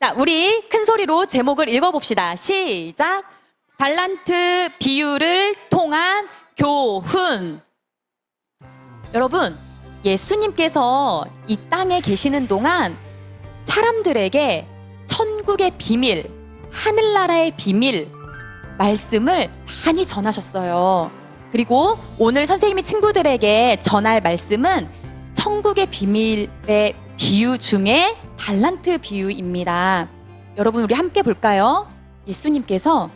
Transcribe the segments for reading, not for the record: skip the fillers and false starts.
자, 우리 큰 소리로 제목을 읽어봅시다. 시작. 달란트 비유를 통한 교훈. 여러분, 예수님께서 이 땅에 계시는 동안 사람들에게 천국의 비밀, 하늘나라의 비밀, 말씀을 많이 전하셨어요. 그리고 오늘 선생님이 친구들에게 전할 말씀은 천국의 비밀의 비유 중에 달란트 비유입니다. 여러분, 우리 함께 볼까요? 예수님께서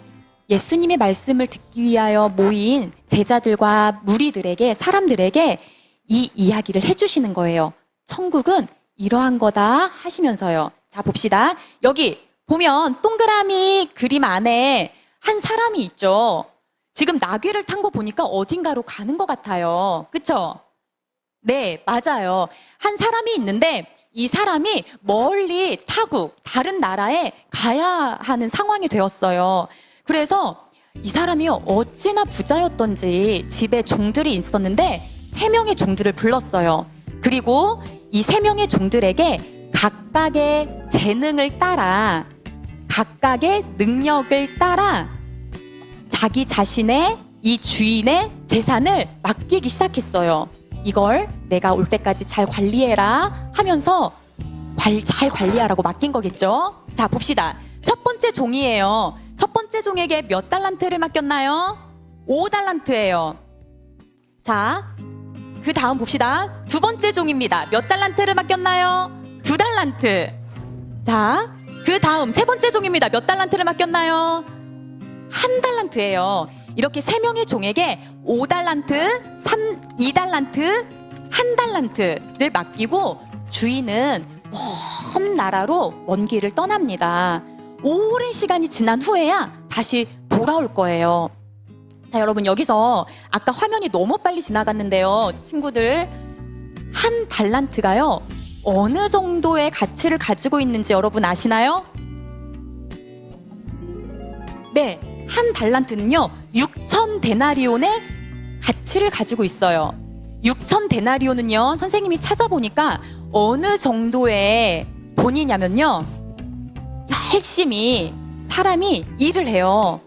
예수님의 말씀을 듣기 위하여 모인 제자들과 무리들에게, 사람들에게 이 이야기를 해주시는 거예요. 천국은 이러한 거다 하시면서요. 자, 봅시다. 여기 보면 동그라미 그림 안에 한 사람이 있죠. 지금 나귀를 탄 거 보니까 어딘가로 가는 것 같아요. 그쵸? 네, 맞아요. 한 사람이 있는데 이 사람이 멀리 타국, 다른 나라에 가야 하는 상황이 되었어요. 그래서 이 사람이 어찌나 부자였던지 집에 종들이 있었는데 3명의 종들을 불렀어요. 그리고 이 3명의 종들에게 각각의 재능을 따라, 각각의 능력을 따라 자기 자신의 이 주인의 재산을 맡기기 시작했어요. 이걸 내가 올 때까지 잘 관리해라 하면서 잘 관리하라고 맡긴 거겠죠. 자, 봅시다. 첫 번째 종이에요. 첫 번째 종에게 몇 달란트를 맡겼나요? 5달란트예요. 자, 그 다음 봅시다. 두 번째 종입니다. 몇 달란트를 맡겼나요? 2달란트. 자, 그 다음 세 번째 종입니다. 몇 달란트를 맡겼나요? 1달란트예요. 이렇게 3명의 종에게 5달란트, 2달란트, 1달란트를 맡기고 주인은 먼 나라로 먼 길을 떠납니다. 오랜 시간이 지난 후에야 다시 돌아올 거예요. 자, 여러분, 여기서 아까 화면이 너무 빨리 지나갔는데요. 친구들, 1달란트가요, 어느 정도의 가치를 가지고 있는지 여러분 아시나요? 네, 1달란트는요 6,000데나리온의 가치를 가지고 있어요. 6,000데나리온은요, 선생님이 찾아보니까 어느 정도의 돈이냐면요, 열심히 사람이 일을 해요.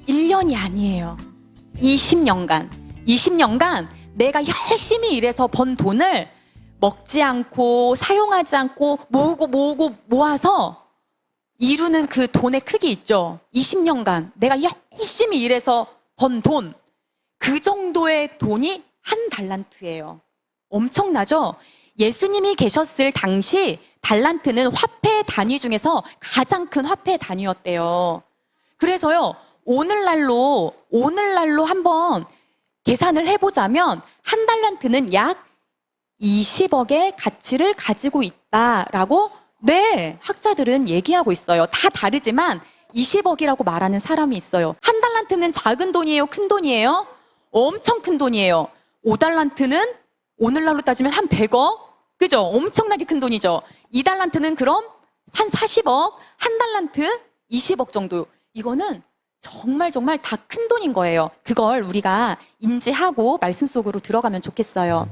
1년이 아니에요. 20년간 내가 열심히 일해서 번 돈을 먹지 않고 사용하지 않고 모으고 모아서 이루는 그 돈의 크기 있죠. 20년간 내가 열심히 일해서 번 돈, 그 정도의 돈이 1달란트예요. 엄청나죠? 예수님이 계셨을 당시 달란트는 화폐 단위 중에서 가장 큰 화폐 단위였대요. 그래서요, 오늘날로 한번 계산을 해보자면 1달란트는 약 20억의 가치를 가지고 있다라고, 네, 학자들은 얘기하고 있어요. 다 다르지만 20억이라고 말하는 사람이 있어요. 1달란트는 작은 돈이에요? 큰 돈이에요? 엄청 큰 돈이에요. 5달란트는 오늘날로 따지면 한 100억? 그죠? 엄청나게 큰 돈이죠. 2달란트는 그럼 한 40억, 1달란트 20억 정도. 이거는 정말 다 큰 돈인 거예요. 그걸 우리가 인지하고 말씀 속으로 들어가면 좋겠어요.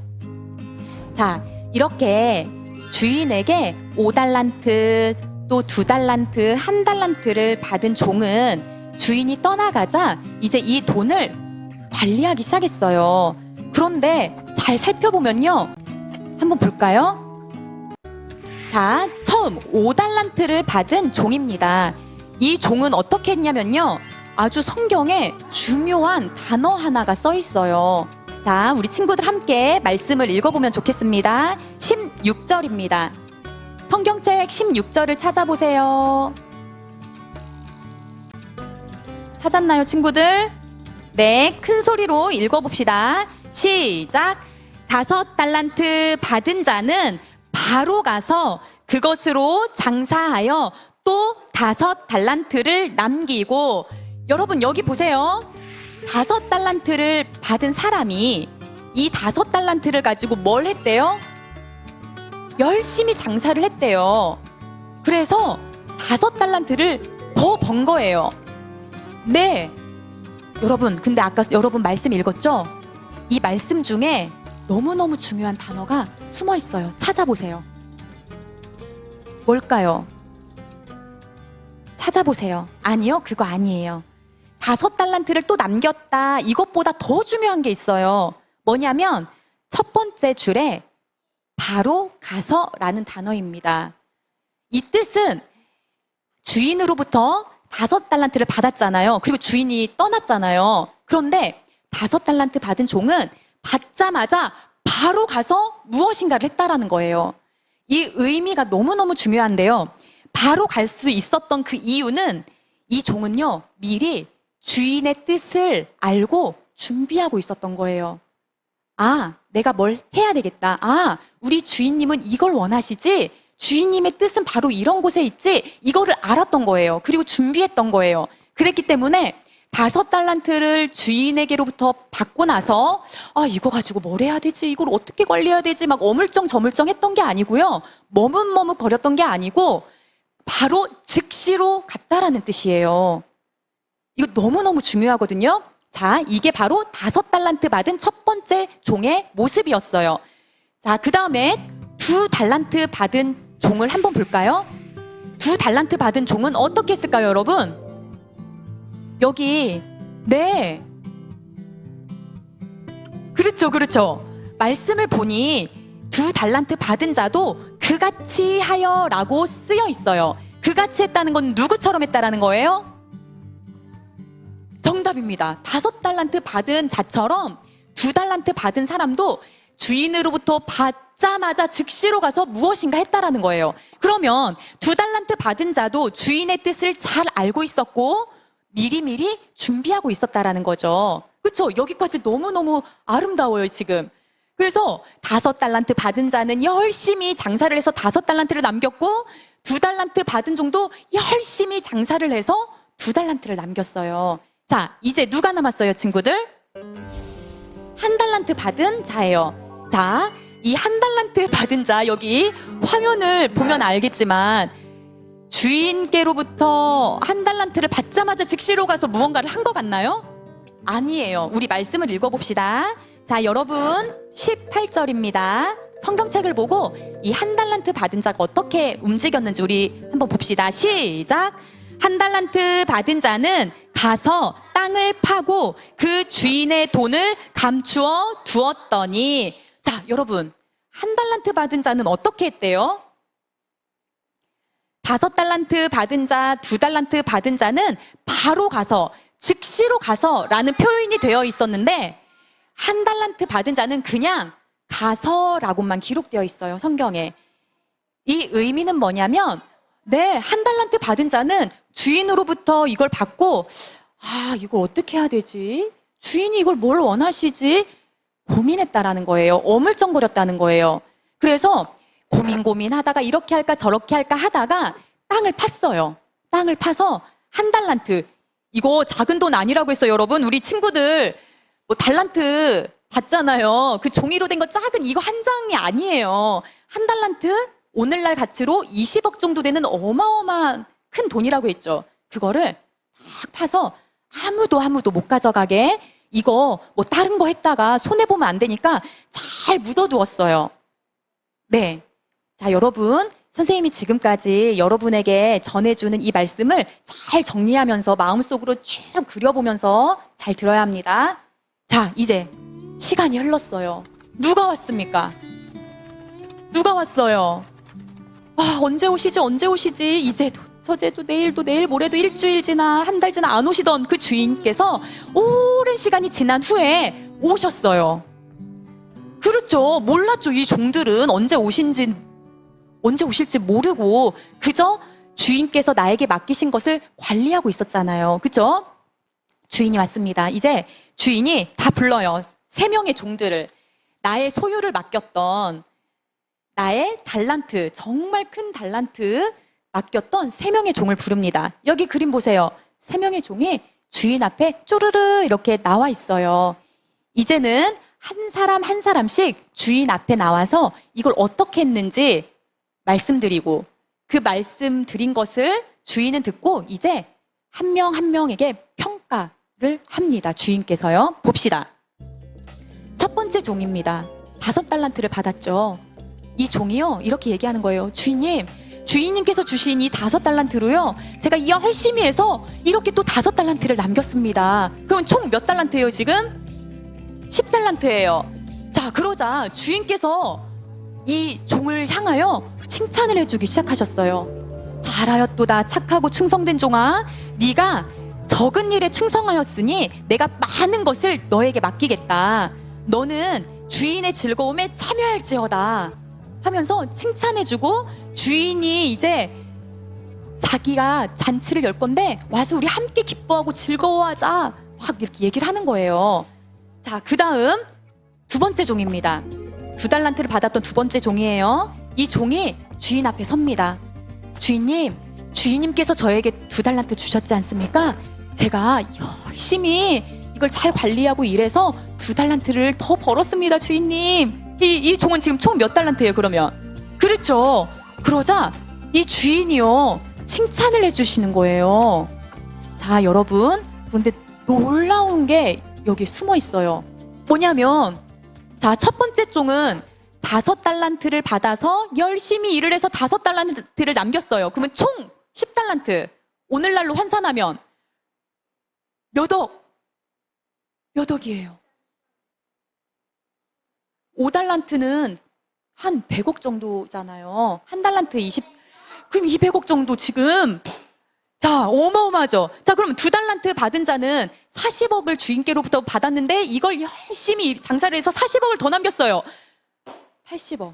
자, 이렇게 주인에게 5달란트, 또 2달란트, 1달란트를 받은 종은 주인이 떠나가자 이제 이 돈을 관리하기 시작했어요. 그런데 잘 살펴보면요, 한번 볼까요? 자, 처음 5달란트를 받은 종입니다. 이 종은 어떻게 했냐면요, 아주 성경에 중요한 단어 하나가 써 있어요. 자, 우리 친구들 함께 말씀을 읽어보면 좋겠습니다. 16절입니다. 성경책 16절을 찾아보세요. 찾았나요, 친구들? 네, 큰 소리로 읽어봅시다. 시작. 5달란트 받은 자는 바로 가서 그것으로 장사하여 또 5달란트를 남기고, 여러분 여기 보세요. 5달란트를 받은 사람이 이 5달란트를 가지고 뭘 했대요? 열심히 장사를 했대요. 그래서 5달란트를 더 번 거예요. 네, 여러분, 근데 아까 여러분 말씀 읽었죠? 이 말씀 중에 너무너무 중요한 단어가 숨어 있어요. 찾아보세요. 뭘까요? 찾아보세요. 아니요, 그거 아니에요. 5달란트를 또 남겼다. 이것보다 더 중요한 게 있어요. 뭐냐면 첫 번째 줄에 바로 가서라는 단어입니다. 이 뜻은 주인으로부터 5달란트를 받았잖아요. 그리고 주인이 떠났잖아요. 그런데 5달란트 받은 종은 받자마자 바로 가서 무엇인가를 했다라는 거예요. 이 의미가 너무너무 중요한데요. 바로 갈 수 있었던 그 이유는 이 종은요, 미리 주인의 뜻을 알고 준비하고 있었던 거예요. 아, 내가 뭘 해야 되겠다. 아, 우리 주인님은 이걸 원하시지? 주인님의 뜻은 바로 이런 곳에 있지? 이거를 알았던 거예요. 그리고 준비했던 거예요. 그랬기 때문에 5달란트를 주인에게로부터 받고 나서 아, 이거 가지고 뭘 해야 되지? 이걸 어떻게 관리해야 되지? 막 어물쩡저물쩡 했던 게 아니고요. 머뭇머뭇 거렸던 게 아니고 바로 즉시로 갔다라는 뜻이에요. 이거 너무너무 중요하거든요. 자, 이게 바로 5달란트 받은 첫 번째 종의 모습이었어요. 자, 그 다음에 2달란트 받은 종을 한번 볼까요? 2달란트 받은 종은 어떻게 했을까요, 여러분? 여기, 네. 그렇죠. 말씀을 보니 2달란트 받은 자도 그같이 하여라고 쓰여 있어요. 그같이 했다는 건 누구처럼 했다라는 거예요? 정답입니다. 5달란트 받은 자처럼 2달란트 받은 사람도 주인으로부터 받자마자 즉시로 가서 무엇인가 했다라는 거예요. 그러면 2달란트 받은 자도 주인의 뜻을 잘 알고 있었고 미리미리 준비하고 있었다라는 거죠. 그렇죠? 여기까지 너무너무 아름다워요, 지금. 그래서 5달란트 받은 자는 열심히 장사를 해서 5달란트를 남겼고 2달란트 받은 종도 열심히 장사를 해서 2달란트를 남겼어요. 자, 이제 누가 남았어요, 친구들? 1달란트 받은 자예요. 자, 이 1달란트 받은 자, 여기 화면을 보면 알겠지만 주인께로부터 1달란트를 받자마자 즉시로 가서 무언가를 한 것 같나요? 아니에요. 우리 말씀을 읽어봅시다. 자, 여러분 18절입니다. 성경책을 보고 이 1달란트 받은 자가 어떻게 움직였는지 우리 한번 봅시다. 시작! 1달란트 받은 자는 가서 땅을 파고 그 주인의 돈을 감추어 두었더니, 자, 여러분 1달란트 받은 자는 어떻게 했대요? 5달란트 받은 자, 2달란트 받은 자는 바로 가서, 즉시로 가서 라는 표현이 되어 있었는데 1달란트 받은 자는 그냥 가서라고만 기록되어 있어요, 성경에. 이 의미는 뭐냐면, 네, 1달란트 받은 자는 주인으로부터 이걸 받고 아, 이걸 어떻게 해야 되지? 주인이 이걸 뭘 원하시지? 고민했다라는 거예요. 어물쩡거렸다는 거예요. 그래서 고민하다가 이렇게 할까 저렇게 할까 하다가 땅을 팠어요. 땅을 파서 1달란트. 이거 작은 돈 아니라고 했어요, 여러분. 우리 친구들 뭐 달란트 받잖아요. 그 종이로 된 거 작은 이거 한 장이 아니에요. 1달란트 오늘날 가치로 20억 정도 되는 어마어마한 큰 돈이라고 했죠. 그거를 딱 파서 아무도 못 가져가게 이거 뭐 다른 거 했다가 손해보면 안 되니까 잘 묻어두었어요. 네. 자, 여러분, 선생님이 지금까지 여러분에게 전해주는 이 말씀을 잘 정리하면서 마음속으로 쭉 그려보면서 잘 들어야 합니다. 자, 이제 시간이 흘렀어요. 누가 왔습니까? 누가 왔어요? 아, 언제 오시지? 이제도, 저제도, 내일도, 내일 모레도 일주일 지나, 한 달 지나 안 오시던 그 주인께서 오랜 시간이 지난 후에 오셨어요. 그렇죠. 몰랐죠. 이 종들은 언제 오실지 모르고 그저 주인께서 나에게 맡기신 것을 관리하고 있었잖아요. 그렇죠? 주인이 왔습니다. 이제 주인이 다 불러요. 3명의 종들을. 나의 소유를 맡겼던 나의 달란트, 정말 큰 달란트 맡겼던 3명의 종을 부릅니다. 여기 그림 보세요. 3명의 종이 주인 앞에 쪼르르 이렇게 나와 있어요. 이제는 한 사람 한 사람씩 주인 앞에 나와서 이걸 어떻게 했는지 말씀드리고 그 말씀드린 것을 주인은 듣고 이제 한 명 한 명에게 평가를 합니다. 주인께서요. 봅시다. 첫 번째 종입니다. 5달란트를 받았죠. 이 종이요, 이렇게 얘기하는 거예요. 주인님, 주인님께서 주신 이 5달란트로요, 제가 열심히 해서 이렇게 또 5달란트를 남겼습니다. 그럼 총 몇 달란트예요, 지금? 10달란트예요. 자, 그러자 주인께서 이 종을 향하여 칭찬을 해주기 시작하셨어요. 잘하였도다 착하고 충성된 종아, 네가 적은 일에 충성하였으니 내가 많은 것을 너에게 맡기겠다. 너는 주인의 즐거움에 참여할지어다 하면서 칭찬해주고, 주인이 이제 자기가 잔치를 열 건데 와서 우리 함께 기뻐하고 즐거워하자 막 이렇게 얘기를 하는 거예요. 자, 그 다음 2번째 종입니다. 2달란트를 받았던 2번째 종이에요. 이 종이 주인 앞에 섭니다. 주인님, 주인님께서 저에게 2달란트 주셨지 않습니까? 제가 열심히 이걸 잘 관리하고 일해서 2달란트를 더 벌었습니다, 주인님. 이 종은 지금 총 몇 달란트예요, 그러면? 그렇죠. 그러자 이 주인이요, 칭찬을 해주시는 거예요. 자, 여러분, 그런데 놀라운 게 여기 숨어 있어요. 뭐냐면, 자, 첫 번째 종은 5달란트를 받아서 열심히 일을 해서 5달란트를 남겼어요. 그러면 총 10달란트. 오늘날로 환산하면 몇 억? 몇 억이에요? 5달란트는 한 100억 정도잖아요. 한 달란트에 20, 그럼 200억 정도 지금. 자, 어마어마하죠. 자, 그럼 2달란트 받은 자는 40억을 주인께로부터 받았는데 이걸 열심히 장사를 해서 40억을 더 남겼어요. 80억.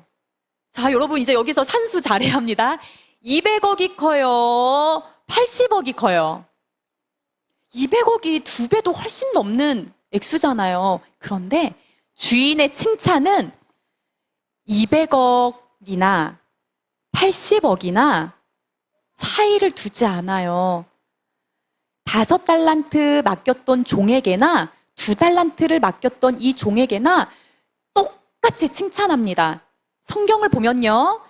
자, 여러분 이제 여기서 산수 잘해야 합니다. 200억이 커요? 80억이 커요? 200억이 2배도 훨씬 넘는 액수잖아요. 그런데 주인의 칭찬은 200억이나 80억이나 차이를 두지 않아요. 5달란트 맡겼던 종에게나 2달란트를 맡겼던 이 종에게나 똑같이 칭찬합니다. 성경을 보면요.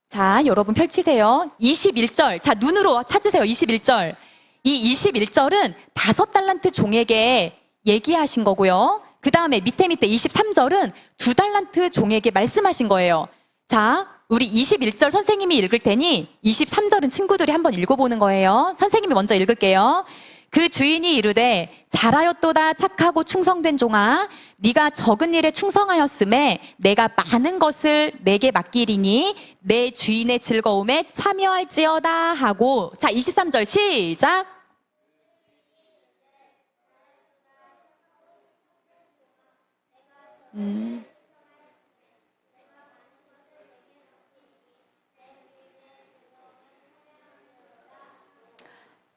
자, 여러분 펼치세요. 21절. 자, 눈으로 찾으세요. 21절. 이 21절은 5달란트 종에게 얘기하신 거고요. 그 다음에 밑에 23절은 2달란트 종에게 말씀하신 거예요. 자, 우리 21절 선생님이 읽을 테니 23절은 친구들이 한번 읽어보는 거예요. 선생님이 먼저 읽을게요. 그 주인이 이르되 잘하였도다 착하고 충성된 종아, 네가 적은 일에 충성하였음에 내가 많은 것을 내게 맡기리니 내 주인의 즐거움에 참여할지어다 하고, 자, 23절 시작.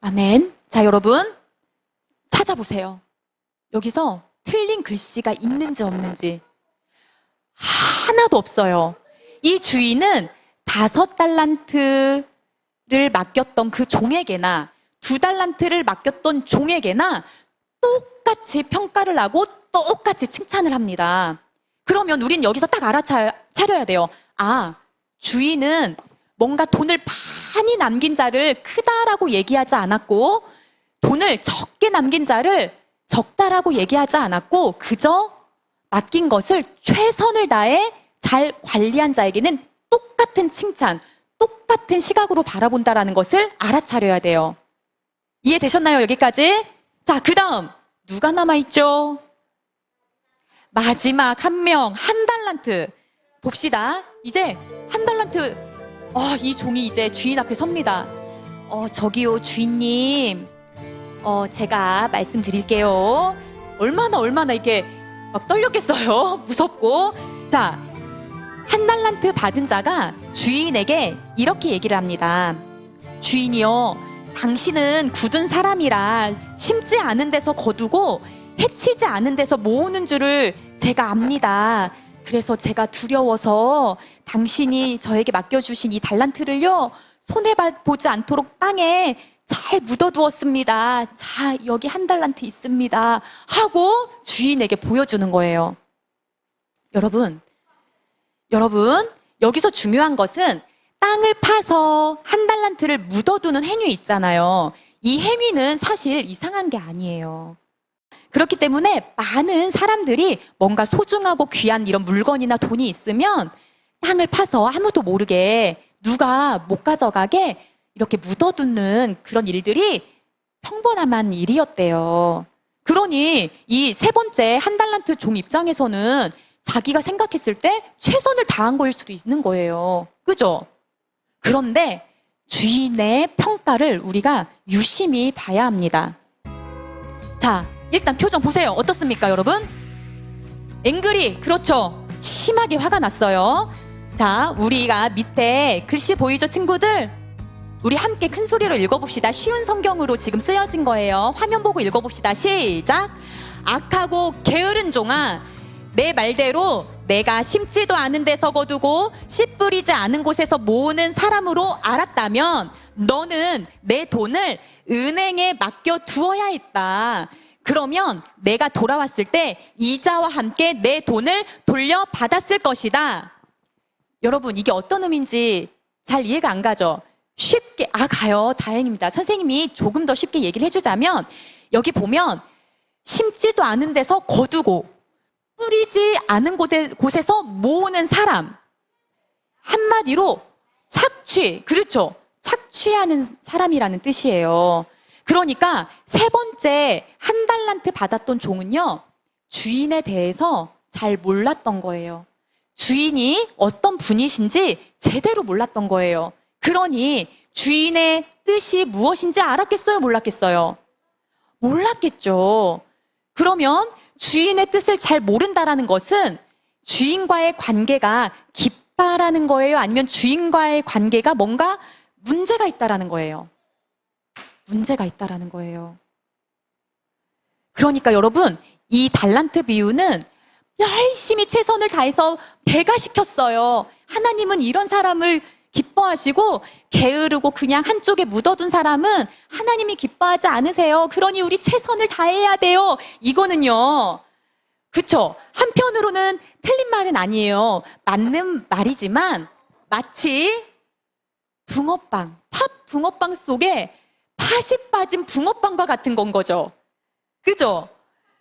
아멘. 자, 여러분 찾아보세요. 여기서 틀린 글씨가 있는지 없는지. 하나도 없어요. 이 주인은 5달란트를 맡겼던 그 종에게나 2달란트를 맡겼던 종에게나 똑같이 평가를 하고 똑같이 칭찬을 합니다. 그러면 우린 여기서 딱 알아차려야 돼요. 아, 주인은 뭔가 돈을 많이 남긴 자를 크다라고 얘기하지 않았고, 돈을 적게 남긴 자를 적다라고 얘기하지 않았고, 그저 맡긴 것을 최선을 다해 잘 관리한 자에게는 똑같은 칭찬, 똑같은 시각으로 바라본다라는 것을 알아차려야 돼요. 이해되셨나요, 여기까지? 자, 그 다음 누가 남아있죠? 마지막 한 명, 1달란트. 봅시다. 이제 1달란트, 이 종이 이제 주인 앞에 섭니다. 저기요, 주인님. 제가 말씀드릴게요. 얼마나 이렇게 막 떨렸겠어요. 무섭고. 자, 1달란트 받은 자가 주인에게 이렇게 얘기를 합니다. 주인이요, 당신은 굳은 사람이라 심지 않은 데서 거두고 해치지 않은 데서 모으는 줄을 제가 압니다. 그래서 제가 두려워서 당신이 저에게 맡겨주신 이 달란트를요, 손해보지 않도록 땅에 잘 묻어두었습니다. 자, 여기 1달란트 있습니다 하고 주인에게 보여주는 거예요. 여러분, 여기서 중요한 것은 땅을 파서 1달란트를 묻어두는 행위 있잖아요. 이 행위는 사실 이상한 게 아니에요. 그렇기 때문에 많은 사람들이 뭔가 소중하고 귀한 이런 물건이나 돈이 있으면 땅을 파서 아무도 모르게 누가 못 가져가게 이렇게 묻어두는 그런 일들이 평범한 일이었대요. 그러니 이 세 번째 한 달란트 종 입장에서는 자기가 생각했을 때 최선을 다한 거일 수도 있는 거예요. 그죠? 그런데 주인의 평가를 우리가 유심히 봐야 합니다. 자, 일단 표정 보세요. 어떻습니까, 여러분? 앵그리, 그렇죠. 심하게 화가 났어요. 자, 우리가 밑에 글씨 보이죠, 친구들? 우리 함께 큰 소리로 읽어봅시다. 쉬운 성경으로 지금 쓰여진 거예요. 화면 보고 읽어봅시다. 시작! 악하고 게으른 종아, 내 말대로 내가 심지도 않은 데서 거두고 씨 뿌리지 않은 곳에서 모으는 사람으로 알았다면 너는 내 돈을 은행에 맡겨 두어야 했다. 그러면 내가 돌아왔을 때 이자와 함께 내 돈을 돌려받았을 것이다. 여러분, 이게 어떤 의미인지 잘 이해가 안 가죠? 쉽게, 가요. 다행입니다. 선생님이 조금 더 쉽게 얘기를 해주자면, 여기 보면 심지도 않은 데서 거두고 뿌리지 않은 곳에서 모으는 사람. 한마디로 착취, 그렇죠? 착취하는 사람이라는 뜻이에요. 그러니까 세 번째 한 달란트 받았던 종은요, 주인에 대해서 잘 몰랐던 거예요. 주인이 어떤 분이신지 제대로 몰랐던 거예요. 그러니 주인의 뜻이 무엇인지 알았겠어요? 몰랐겠어요? 몰랐겠죠. 그러면 주인의 뜻을 잘 모른다라는 것은 주인과의 관계가 깊다라는 거예요? 아니면 주인과의 관계가 뭔가 문제가 있다라는 거예요? 문제가 있다라는 거예요. 그러니까 여러분, 이 달란트 비유는 열심히 최선을 다해서 배가시켰어요. 하나님은 이런 사람을 기뻐하시고 게으르고 그냥 한쪽에 묻어둔 사람은 하나님이 기뻐하지 않으세요. 그러니 우리 최선을 다해야 돼요. 이거는요, 그쵸? 한편으로는 틀린 말은 아니에요. 맞는 말이지만 마치 붕어빵, 팥 붕어빵 속에 팥이 빠진 붕어빵과 같은 건 거죠. 그죠?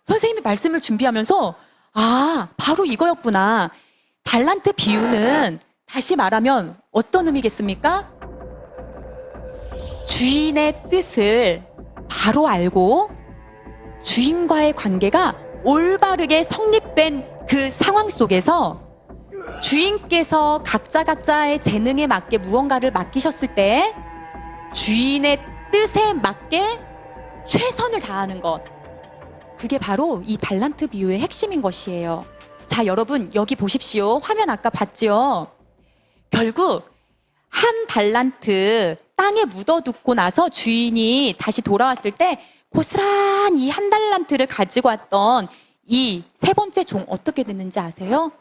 선생님이 말씀을 준비하면서 바로 이거였구나. 달란트 비유는 다시 말하면 어떤 의미겠습니까? 주인의 뜻을 바로 알고 주인과의 관계가 올바르게 성립된 그 상황 속에서 주인께서 각자의 재능에 맞게 무언가를 맡기셨을 때 주인의 뜻에 맞게 최선을 다하는 것, 그게 바로 이 달란트 비유의 핵심인 것이에요. 자, 여러분 여기 보십시오. 화면 아까 봤죠? 결국 한 달란트 땅에 묻어두고 나서 주인이 다시 돌아왔을 때 고스란히 한 달란트를 가지고 왔던 이 세 번째 종 어떻게 됐는지 아세요?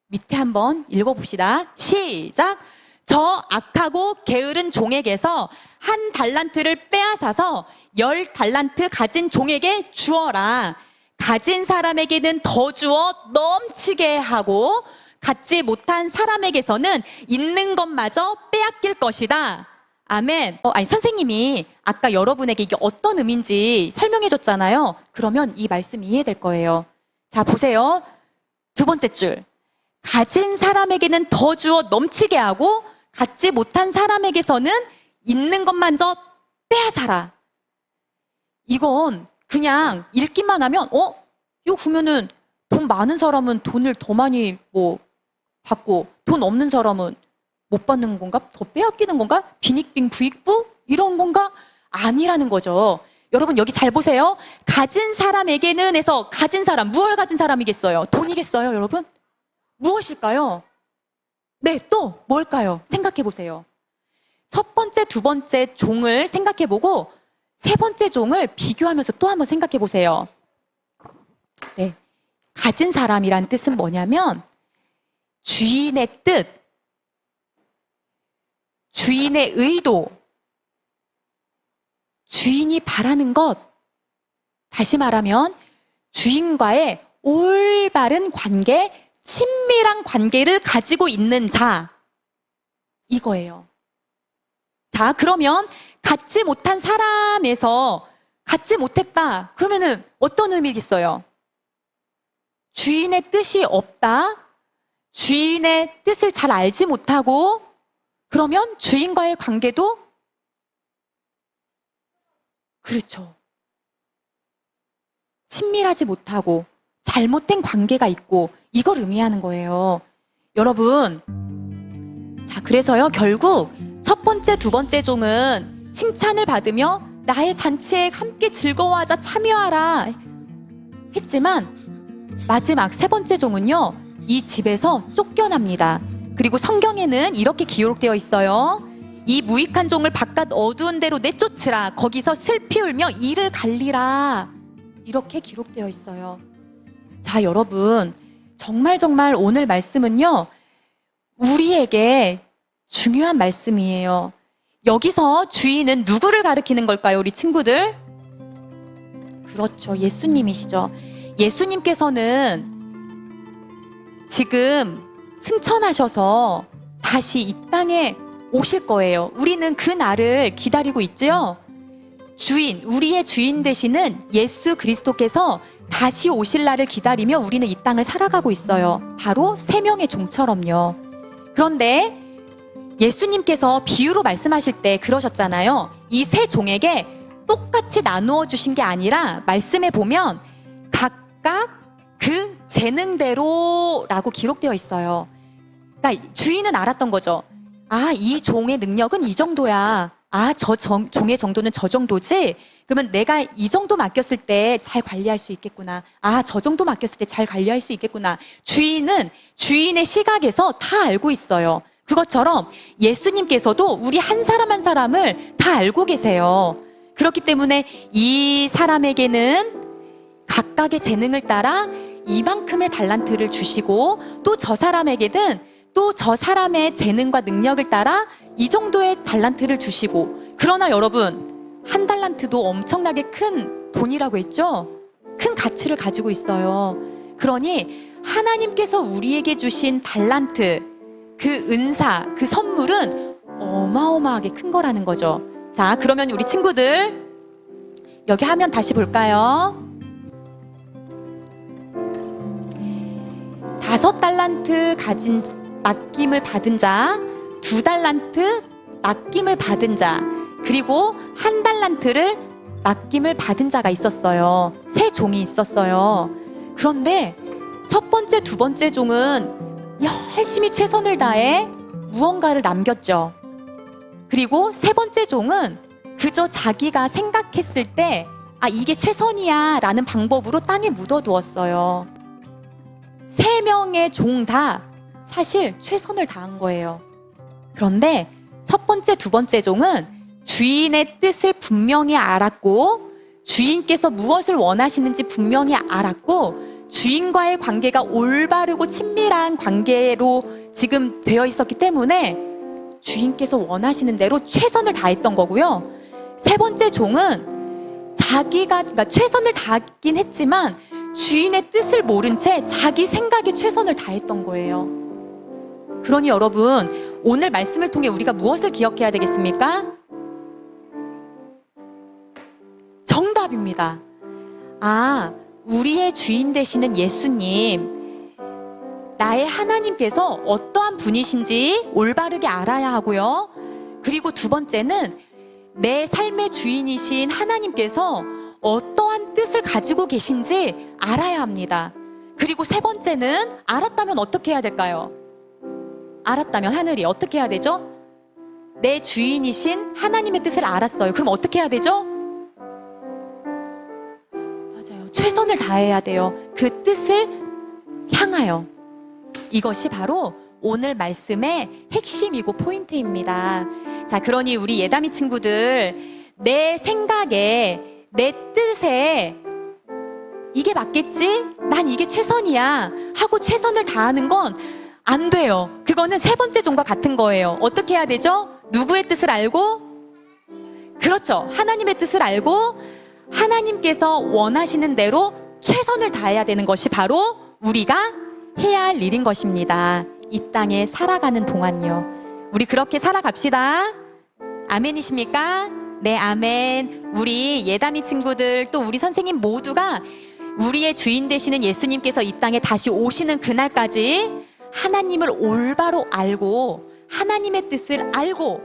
밑에 한번 읽어봅시다. 시작! 저 악하고 게으른 종에게서 한 달란트를 빼앗아서 10달란트 가진 종에게 주어라. 가진 사람에게는 더 주어 넘치게 하고 갖지 못한 사람에게서는 있는 것마저 빼앗길 것이다. 아멘. 선생님이 아까 여러분에게 이게 어떤 의미인지 설명해 줬잖아요. 그러면 이 말씀 이해될 거예요. 자, 보세요. 두 번째 줄. 가진 사람에게는 더 주어 넘치게 하고 갖지 못한 사람에게서는 있는 것마저 빼앗아라. 이건 그냥 읽기만 하면 이거 보면은 돈 많은 사람은 돈을 더 많이 받고 돈 없는 사람은 못 받는 건가? 더 빼앗기는 건가? 빈익빈 부익부? 이런 건가? 아니라는 거죠. 여러분 여기 잘 보세요. 가진 사람에게는 해서 가진 사람, 무엇을 가진 사람이겠어요? 돈이겠어요, 여러분? 무엇일까요? 네, 또 뭘까요? 생각해 보세요. 첫 번째, 두 번째 종을 생각해 보고 세 번째 종을 비교하면서 또 한번 생각해 보세요. 네, 가진 사람이란 뜻은 뭐냐면 주인의 뜻, 주인의 의도, 주인이 바라는 것, 다시 말하면 주인과의 올바른 관계, 친밀한 관계를 가지고 있는 자, 이거예요. 자, 그러면 갖지 못한 사람에서 갖지 못했다. 그러면은 어떤 의미겠어요? 주인의 뜻이 없다. 주인의 뜻을 잘 알지 못하고 그러면 주인과의 관계도 그렇죠. 친밀하지 못하고 잘못된 관계가 있고 이걸 의미하는 거예요. 여러분, 자, 그래서요, 결국 첫 번째, 두 번째 종은 칭찬을 받으며 나의 잔치에 함께 즐거워하자, 참여하라 했지만 마지막 세 번째 종은요, 이 집에서 쫓겨납니다. 그리고 성경에는 이렇게 기록되어 있어요. 이 무익한 종을 바깥 어두운 데로 내쫓으라. 거기서 슬피 울며 이를 갈리라. 이렇게 기록되어 있어요. 자, 여러분, 정말 오늘 말씀은요, 우리에게 중요한 말씀이에요. 여기서 주인은 누구를 가리키는 걸까요, 우리 친구들? 그렇죠, 예수님이시죠. 예수님께서는 지금 승천하셔서 다시 이 땅에 오실 거예요. 우리는 그 날을 기다리고 있죠. 주인, 우리의 주인 되시는 예수 그리스도께서 다시 오실 날을 기다리며 우리는 이 땅을 살아가고 있어요. 바로 세 명의 종처럼요. 그런데 예수님께서 비유로 말씀하실 때 그러셨잖아요. 이 세 종에게 똑같이 나누어 주신 게 아니라 말씀에 보면 각각 그 재능대로라고 기록되어 있어요. 그러니까 주인은 알았던 거죠. 아, 이 종의 능력은 이 정도야. 아, 종의 정도는 저 정도지? 그러면 내가 이 정도 맡겼을 때 잘 관리할 수 있겠구나. 아, 저 정도 맡겼을 때 잘 관리할 수 있겠구나. 주인은 주인의 시각에서 다 알고 있어요. 그것처럼 예수님께서도 우리 한 사람 한 사람을 다 알고 계세요. 그렇기 때문에 이 사람에게는 각각의 재능을 따라 이만큼의 달란트를 주시고 또 저 사람에게는 또 저 사람의 재능과 능력을 따라 이 정도의 달란트를 주시고, 그러나 여러분, 한 달란트도 엄청나게 큰 돈이라고 했죠? 큰 가치를 가지고 있어요. 그러니 하나님께서 우리에게 주신 달란트, 그 은사, 그 선물은 어마어마하게 큰 거라는 거죠. 자, 그러면 우리 친구들 여기 화면 다시 볼까요? 5달란트 가진 맡김을 받은 자, 2달란트 맡김을 받은 자, 그리고 1달란트를 맡김을 받은 자가 있었어요. 세 종이 있었어요. 그런데 첫 번째, 두 번째 종은 열심히 최선을 다해 무언가를 남겼죠. 그리고 세 번째 종은 그저 자기가 생각했을 때 아, 이게 최선이야 라는 방법으로 땅에 묻어두었어요. 3명의 종 다 사실 최선을 다한 거예요. 그런데 첫 번째, 두 번째 종은 주인의 뜻을 분명히 알았고, 주인께서 무엇을 원하시는지 분명히 알았고, 주인과의 관계가 올바르고 친밀한 관계로 지금 되어 있었기 때문에 주인께서 원하시는 대로 최선을 다했던 거고요. 세 번째 종은 그러니까 최선을 다하긴 했지만 주인의 뜻을 모른 채 자기 생각에 최선을 다했던 거예요. 그러니 여러분, 오늘 말씀을 통해 우리가 무엇을 기억해야 되겠습니까? 정답입니다. 아, 우리의 주인 되시는 예수님, 나의 하나님께서 어떠한 분이신지 올바르게 알아야 하고요. 그리고 두 번째는 내 삶의 주인이신 하나님께서 어떠한 뜻을 가지고 계신지 알아야 합니다. 그리고 세 번째는 알았다면 어떻게 해야 될까요? 알았다면 하늘이 어떻게 해야 되죠? 내 주인이신 하나님의 뜻을 알았어요. 그럼 어떻게 해야 되죠? 맞아요. 최선을 다해야 돼요. 그 뜻을 향하여. 이것이 바로 오늘 말씀의 핵심이고 포인트입니다. 자, 그러니 우리 예담이 친구들, 내 생각에, 내 뜻에 이게 맞겠지? 난 이게 최선이야 하고 최선을 다하는 건 안 돼요. 그거는 세 번째 종과 같은 거예요. 어떻게 해야 되죠? 누구의 뜻을 알고? 그렇죠. 하나님의 뜻을 알고 하나님께서 원하시는 대로 최선을 다해야 되는 것이 바로 우리가 해야 할 일인 것입니다. 이 땅에 살아가는 동안요. 우리 그렇게 살아갑시다. 아멘이십니까? 네, 아멘. 우리 예담이 친구들 또 우리 선생님 모두가 우리의 주인 되시는 예수님께서 이 땅에 다시 오시는 그날까지 하나님을 올바로 알고 하나님의 뜻을 알고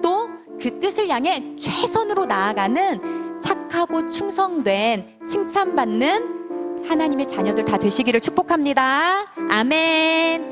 또 그 뜻을 향해 최선으로 나아가는 착하고 충성된 칭찬받는 하나님의 자녀들 다 되시기를 축복합니다. 아멘.